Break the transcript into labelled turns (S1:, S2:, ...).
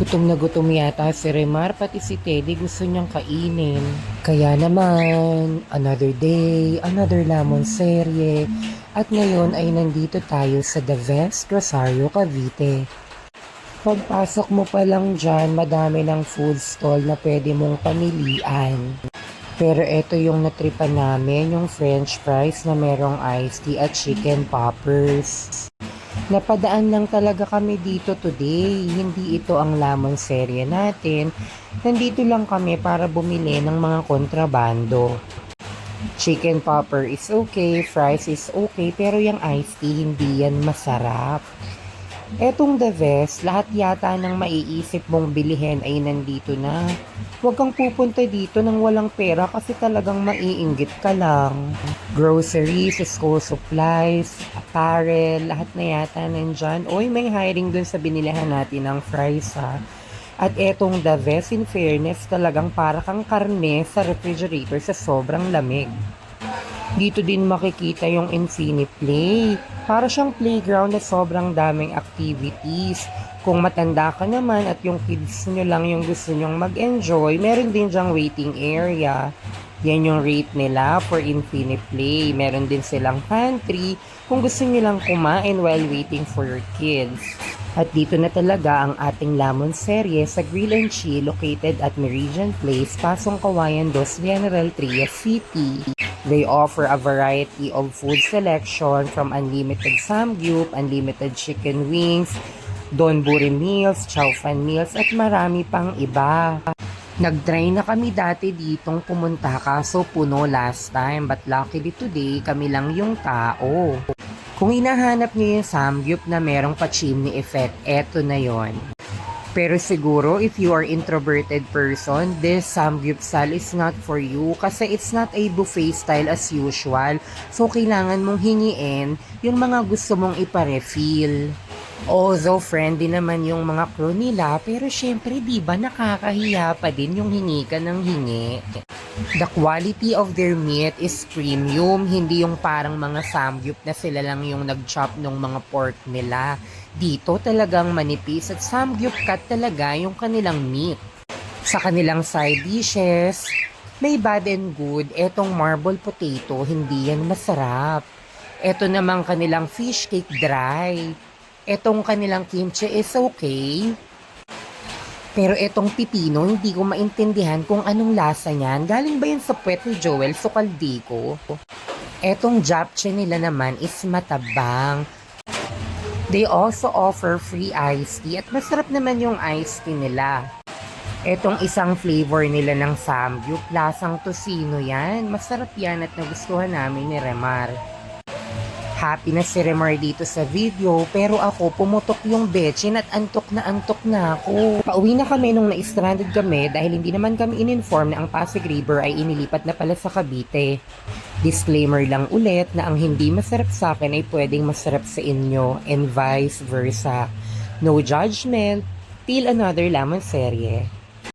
S1: Gutom na gutom yata si Remar, pati si Teddy gusto niyang kainin. Kaya naman, another day, another lamon serye. At ngayon ay nandito tayo sa The Vest, Rosario, Cavite. Pagpasok mo pa lang dyan, madami ng food stall na pwede mong pamilian. Pero ito yung natripan namin, yung french fries na merong iced tea at chicken poppers. Napadaan lang talaga kami dito today. Hindi ito ang lamang serye natin. Nandito lang kami para bumili ng mga kontrabando. Chicken popper is okay, fries is okay, pero yung iced tea hindi yan masarap. Etong The Vest, lahat yata ng maiisip mong bilihin ay nandito na. Huwag kang pupunta dito nang walang pera kasi talagang maiinggit ka lang. Groceries, school supplies, apparel, lahat na yata nandyan. Oy, may hiring dun sa binilihan natin ng fries ha. At etong The Vest, in fairness, talagang para kang karne sa refrigerator sa sobrang lamig. Dito din makikita yung Infinity. Para siyang playground na sobrang daming activities. Kung matanda ka naman at yung kids nyo lang yung gusto nyong mag-enjoy, meron din dyang waiting area. Yan yung rate nila for Infinity Play. Meron din silang pantry kung gusto nyo lang kumain while waiting for your kids. At dito na talaga ang ating lamon serye sa Grill and Chill located at Meridian Place, Pasong Kawayan 2, General Trias City. They offer a variety of food selection from unlimited samgyup, unlimited chicken wings, donburi meals, chow fan meals at marami pang iba. Nag-try na kami dati ditong pumunta kaso puno last time, but luckily today kami lang yung tao. Kung hinahanap niyo yung samgyup na merong pa-chimney effect, eto na yon. Pero siguro, if you are introverted person, this samgyupsal is not for you kasi it's not a buffet style as usual. So, kailangan mong hingiin yung mga gusto mong ipa-refill. Although friendly naman yung mga crew nila, pero syempre di ba nakakahiya pa din yung hingi ka ng hingi. The quality of their meat is premium, hindi yung parang mga samgyup na sila lang yung nag-chop ng mga pork nila. Dito talagang manipis at samgyup cut talaga yung kanilang meat. Sa kanilang side dishes, may bad and good, etong marble potato, hindi yan masarap. Eto namang kanilang fish cake dry. Etong kanilang kimchi is okay. Pero etong pipino, hindi ko maintindihan kung anong lasa niyan. Galing ba yun sa puwet ni Joel Socaldico? Etong japchae nila naman is matabang. They also offer free iced tea at masarap naman yung iced tea nila. Etong isang flavor nila ng samgyup, lasang tocino yan. Masarap yan at nagustuhan namin ni Remar. Happy na si Remar dito sa video, pero ako pumutok yung betchin at antok na ako. Pauwi na kami nung na-stranded kami dahil hindi naman kami in-inform na ang Pasig River ay inilipat na pala sa Cavite. Disclaimer lang ulit na ang hindi masarap sa akin ay pwedeng masarap sa inyo and vice versa. No judgment, till another lamang serye.